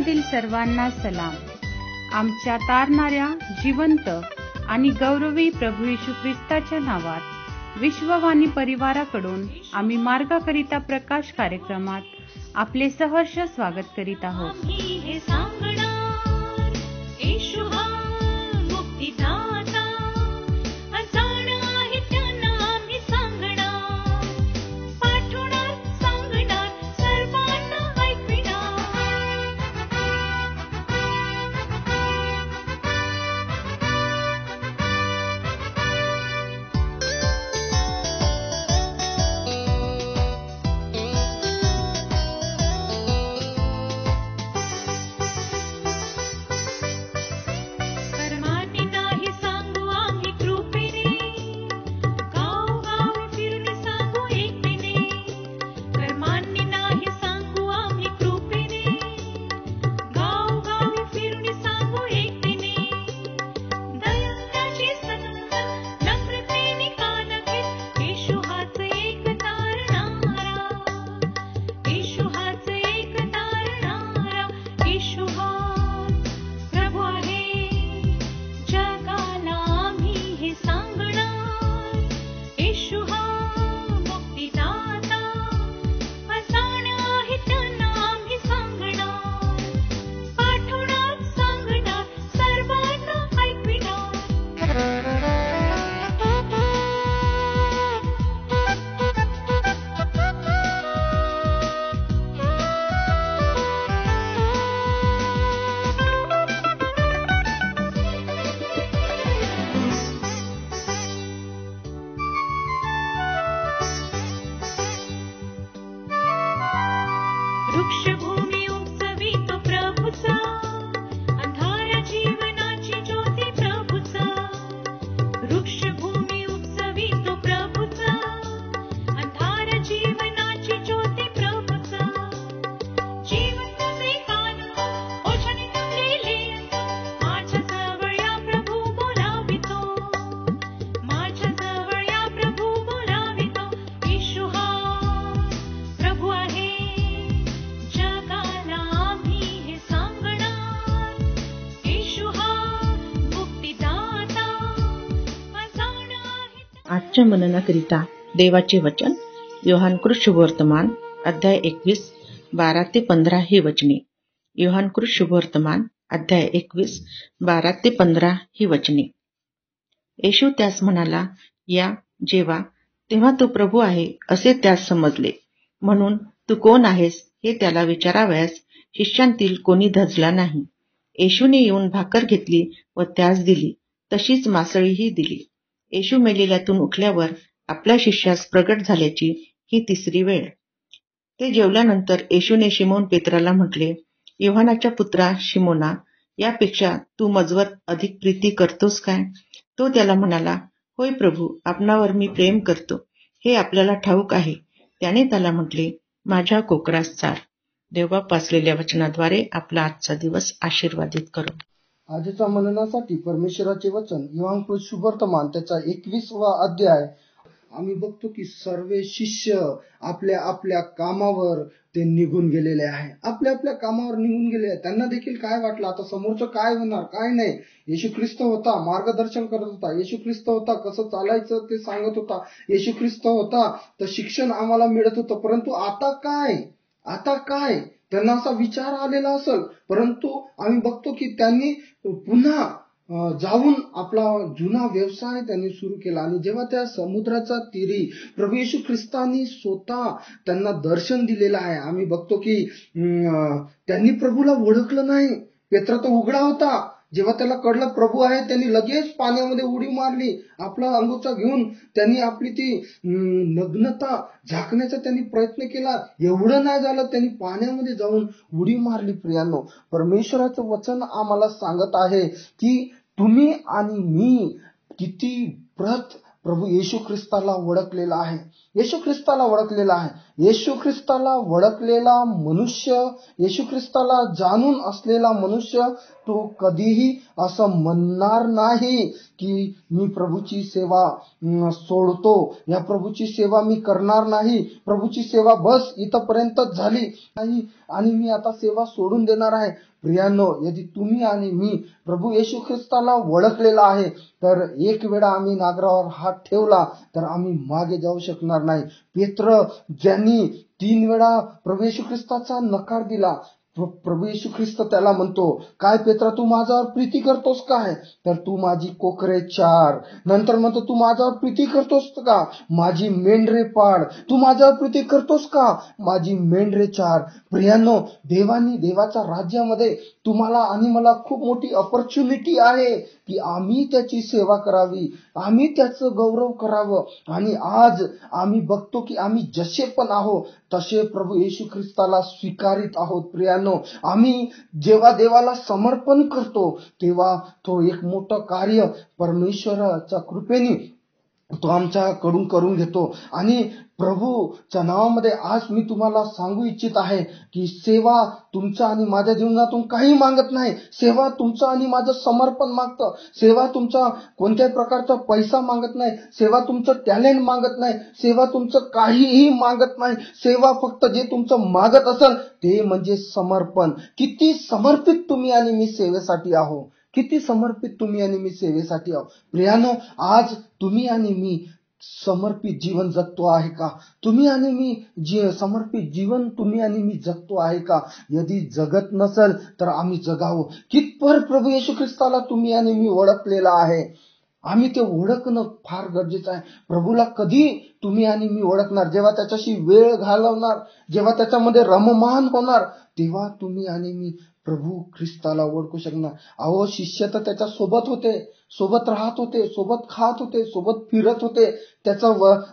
जगातील सर्वांना सलाम. आमच्या तारणाऱ्या जिवंत आणि गौरवी प्रभू येशू ख्रिस्ताच्या नावात विश्ववाणी परिवाराकडून आम्ही मार्गाकरिता प्रकाश कार्यक्रमात आपले सहर्ष स्वागत करीत आहोत. आजच्या मननाकरिता देवाचे वचन योहानकृत शुभवर्तमान अध्याय 21 12 ते 15 ही वचने. योहानकृत शुभवर्तमान अध्याय 21 12 ते 15 ही वचने. येशू त्यास म्हणाला, या जेवा. तेव्हा तो प्रभू आहे असे त्यास समजले. म्हणून तू कोण आहेस हे त्याला विचारावयास शिष्यांतील कोणी धजला नाही. येशूने येऊन भाकर घेतली व त्यास दिली. तशीच मासळीही दिली. येशू मेलेल्यातून उठल्यावर आपल्या शिष्यास प्रगट झाल्याची ही तिसरी वेळ. ते जेवल्यानंतर येशूने शिमोन पेत्राला म्हटले, योहानाच्या पुत्रा शिमोना, यापेक्षा तू मजवर अधिक प्रीती करतोस काय? तो त्याला म्हणाला, होय प्रभू, आपणावर मी प्रेम करतो, हे आपल्याला ठाऊक आहे. त्याने त्याला म्हटले, माझ्या कोकरास चार. देवबाप वाचलेल्या वचनाद्वारे आपला आजचा दिवस आशीर्वादित करो. आजच्या मननासाठी परमेश्वराचे वचन योहानकृत शुभवर्तमान त्याचा 21वा अध्याय. आम्ही बघतो की सर्व शिष्य आपल्या आपल्या कामावर ते निघून गेलेले आहे. आपल्या आपल्या कामावर निघून गेले. त्यांना देखील काय वाटलं, आता समोरचं काय होणार काय नाही. येशू ख्रिस्त होता, मार्गदर्शन करत होता. येशू ख्रिस्त होता, कसं चालायचं ते सांगत होता. येशू ख्रिस्त होता तर शिक्षण आम्हाला मिळत होतं. परंतु आता काय, आता काय, त्यांना असा विचार आलेला असेल. परंतु आम्ही बघतो की त्यांनी पुन्हा जाऊन आपला जुना व्यवसाय त्यांनी सुरू केला. आणि जेव्हा त्या समुद्राच्या तीरी प्रभू येशू ख्रिस्तांनी स्वतः त्यांना दर्शन दिलेलं आहे. आम्ही बघतो की त्यांनी प्रभूला ओळखलं नाही. पेत्र तर उघडा होता. जेव्हा त्याला कळलं प्रभू आहे, त्यांनी लगेच पाण्यामध्ये उडी मारली. आपला अंगोचा घेऊन त्यांनी आपली ती नग्नता झाकण्याचा त्यांनी प्रयत्न केला. एवढं नाही झालं, त्यांनी पाण्यामध्ये जाऊन उडी मारली. प्रियांनो, परमेश्वराचं वचन आम्हाला सांगत आहे की तुम्ही आणि मी किती प्रभू येशू ख्रिस्ताला ओळखलेला आहे. येशू ख्रिस्ताला ओळखलेला आहे. येशू ख्रिस्ताला ओळखलेला मनुष्य, येशू ख्रिस्ताला जाणून असलेला मनुष्य तो कधीही असं म्हणणार नाही की मी प्रभूची सेवा सोडतो, या प्रभूची सेवा मी करणार नाही, प्रभूची सेवा बस इथपर्यंतच झाली नाही आणि मी आता सेवा सोडून देणार आहे. प्रियांनो, यदि तुम्ही आणि मी प्रभू येशू ख्रिस्ताला ओळखलेला आहे तर एक वेळा आम्ही नागरावर हात ठेवला तर आम्ही मागे जाऊ शकणार नाही. पेत्र ज्यांनी 3 वेळा प्रभू येशू ख्रिस्ताचा नकार दिला, प्रभू येशू ख्रिस्त त्याला म्हणतो, काय पेत्रा तू माझ्यावर प्रीती करतोस काय? तर तू माझी कोकरे चार. नंतर म्हणतो, तू माझ्यावर प्रीती करतोस का? माझी मेंढरे पाड. तू माझ्यावर प्रीती करतोस का? माझी मेंढरे चार. प्रियांनो, देवाच्या राज्यामध्ये तुम्हाला आणि मला खूप मोठी अपॉर्च्युनिटी आहे की आम्ही त्याची सेवा करावी, आम्ही त्याचं गौरव करावं. आणि आज आम्ही बघतो की आम्ही जसे पण आहोत तसे प्रभू येशू ख्रिस्ताला स्वीकारित आहोत. प्रियांनो, आम्ही जेव्हा देवाला समर्पण करतो तेव्हा तो एक मोठं कार्य परमेश्वराच्या कृपेने तो आमच्याकडून करून घेतो. आणि प्रभूच्या नावामध्ये आज मी तुम्हाला सांगू इच्छित आहे की सेवा तुमच्या आणि माझ्या जीवनातून काही मागत नाही. सेवा तुमचं आणि माझं समर्पण मागतं. सेवा तुमचा कोणत्याही प्रकारचा पैसा मागत नाही. सेवा तुमचं टॅलेंट मागत नाही. सेवा तुमचं काहीही मागत नाही. सेवा फक्त जे तुमचं मागत असेल ते म्हणजे समर्पण. किती समर्पित तुम्ही आणि मी सेवेसाठी आहो, किती समर्पित तुम्ही आणि मी सेवेसाठी आहो. प्रियांनो, आज तुम्ही आणि मी समर्पित जीवन जगतो आहे का? तुम्ही आणि मी समर्पित जीवन तुम्ही आणि मी जगतो आहे का? यदि जगत नसेल तर आम्ही जगावं. कितपर प्रभू येशू ख्रिस्ताला तुम्ही आणि मी ओळखलेला आहे, आम्ही ते ओळखणं फार गरजेचं आहे. प्रभूला कधी तुम्ही आणि मी ओळखणार? जेव्हा त्याच्याशी वेळ घालवणार, जेव्हा त्याच्यामध्ये रममान होणार, तेव्हा तुम्ही आणि मी प्रभू ख्रिस्ताला ओळखू शकणार. अहो, शिष्य तर त्याच्या सोबत होते, सोबत राहत होते, सोबत खात होते, सोबत फिरत होते, त्याचा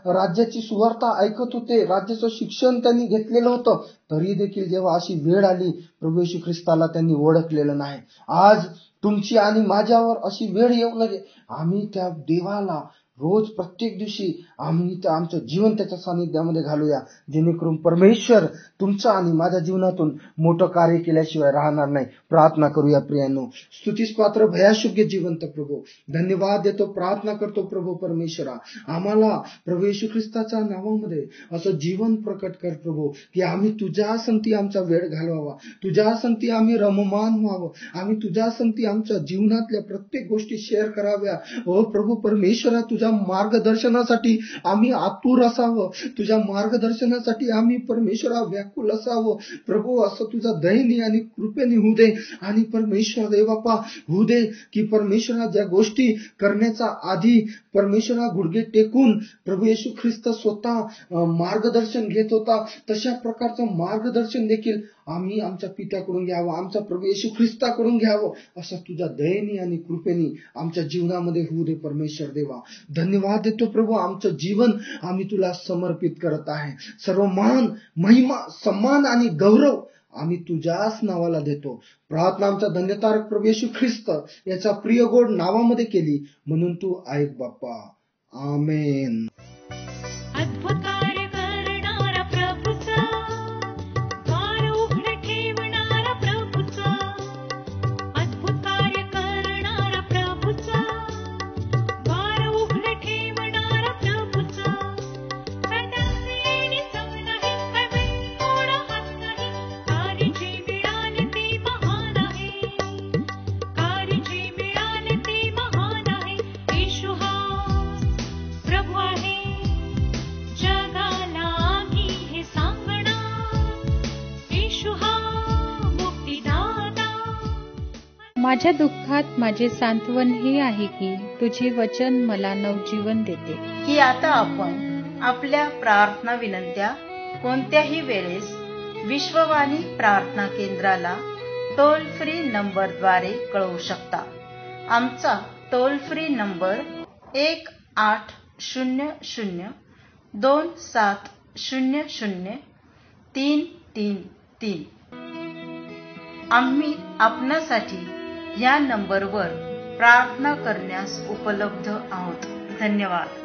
राज्याची सुवार्ता ऐकत होते, राज्याचं शिक्षण त्यांनी घेतलेलं होतं. तरी देखील जेव्हा अशी वेळ आली प्रभू येशू ख्रिस्ताला त्यांनी ओळखलेलं नाही. आज तुमची आणि माझ्यावर अशी वेळ येऊ नये. आम्ही त्या देवाला रोज प्रत्येक दिवशी आम्ही आमचं जीवन त्याच्या सानिध्यामध्ये घालूया, जेणेकरून परमेश्वर तुमचं आणि माझ्या जीवनातून मोठं कार्य केल्याशिवाय राहणार नाही. प्रार्थना करूया. प्रियांनो, स्तुतीस पात्र भयाशुद्ध जिवंत प्रभू, धन्यवाद देतो, प्रार्थना करतो प्रभू परमेश्वरा, आम्हाला प्रभू येशू ख्रिस्ताच्या नावामध्ये असं जीवन प्रकट कर प्रभू, की आम्ही तुझ्या संगती आमचा वेळ घालवावा, तुझ्या संगती आम्ही रममान व्हावं, आम्ही तुझ्या संगती आमच्या जीवनातल्या प्रत्येक गोष्टी शेअर कराव्या. ओ प्रभू परमेश्वरा, तुझ्या मार्गदर्शनासाठी आम्ही आतुर असावं, तुझ्या मार्गदर्शनासाठी आम्ही परमेश्वरा व्याकुल असावं. प्रभू, असं तुझा दयेने आणि कृपेने होऊ दे. आणि परमेश्वर देवापा होऊ दे की परमेश्वरा ज्या गोष्टी करण्याचा आधी परमेश्वरा गुडघे टेकून प्रभू येशू ख्रिस्त स्वतः मार्गदर्शन घेत होता, तशा प्रकारचं मार्गदर्शन देखील आम्ही आमच्या पित्याकडून घ्यावं, आमचा प्रभू येशू ख्रिस्ताकडून घ्यावं. असं तुझ्या दयेने आणि कृपेने आमच्या जीवनामध्ये होऊ दे. परमेश्वर देवा, धन्यवाद देतो प्रभू, आमचं जीवन आम्ही तुला समर्पित करत आहे. सर्व मान, महिमा, सन्मान आणि गौरव आम्ही तुझ्याच नावाला देतो. प्रार्थना आमचा धन्यतारक प्रभू येशू ख्रिस्त याच्या प्रिय गोड नावामध्ये केली म्हणून तू ऐक बाप्पा. आमेन. अद्भुत कार्य करणारा प्रभूचा, द्वार उघडे ठेवणारा प्रभूचा, अद्भुत कार्य करणारा प्रभूचा, द्वार उघडे ठेवणारा प्रभूचा, सैतानाने येणे जम नाही, काय वेळोळा हात नाही, कार्य जे मिळाले ते महान आहे, कार्य जे मिळाले ते महान आहे. येशू हा प्रभू आहे, जगाला आम्ही हे सांगणार, येशू हा मुक्तिदाता. माझ्या दुःखात माझे सांत्वन हे आहे की तुझे वचन मला नवजीवन देते. की आता आपण आपल्या प्रार्थना विनंत्या कोणत्याही वेळेस विश्ववाणी प्रार्थना केंद्राला टोल फ्री नंबरद्वारे कळवू शकता. आमचा टोल फ्री नंबर 1-800-2700-333. आम्ही आपणासाठी या नंबरवर प्रार्थना करण्यास उपलब्ध आहोत. धन्यवाद.